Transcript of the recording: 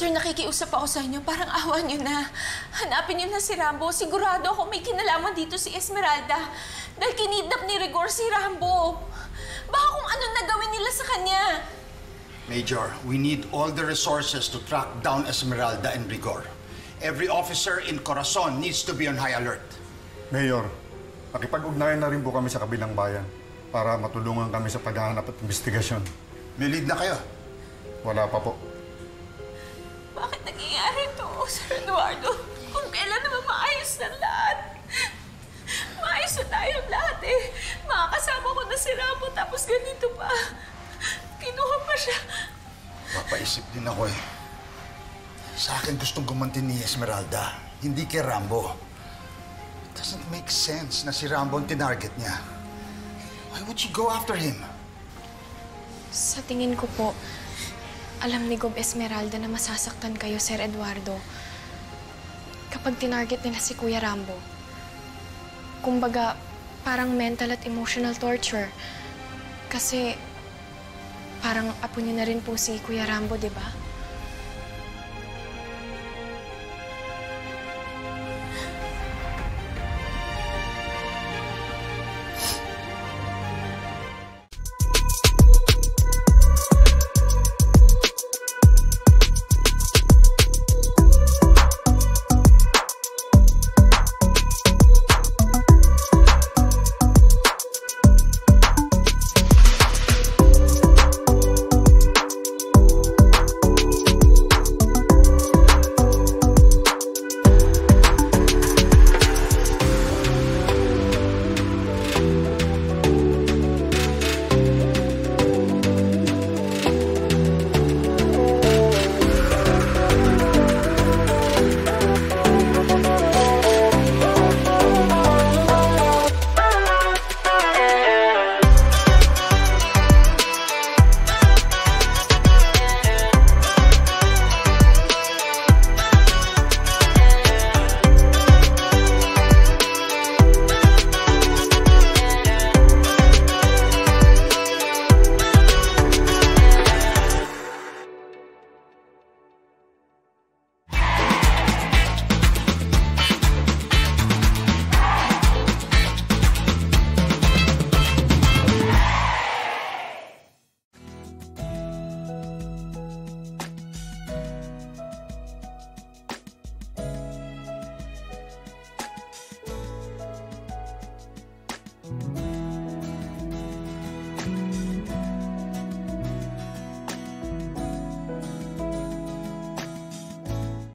Sir, nakikiusap ako sa inyo. Parang awa niyo na. Hanapin niyo na si Rambo. Sigurado ako may kinalaman dito si Esmeralda. Dahil kinidnap ni Rigor si Rambo. Baka kung ano nagawin nila sa kanya. Major, we need all the resources to track down Esmeralda and Rigor. Every officer in Corazon needs to be on high alert. Mayor, nakipag-ugnayan na rin po kami sa kabilang bayan para matulungan kami sa paghahanap at investigasyon. May lead na kayo? Wala pa po. Bakit nangyayari ito, Sir Eduardo? Kung kailan naman maayos na lahat. Maayos na tayong lahat eh. Makakasama ko na si Rambo tapos ganito pa. Kinuha pa siya. Papaisip din ako eh. Sa akin gustong gumanti ni Esmeralda, hindi kay Rambo. It doesn't make sense na si Rambo ang tinarget niya. Why would she go after him? Sa tingin ko po, alam ni Gob Esmeralda na masasaktan kayo, Sir Eduardo. Kapag tinarget nila si Kuya Rambo. Kumbaga, parang mental at emotional torture. Kasi parang apo niyo na rin po si Kuya Rambo, di ba?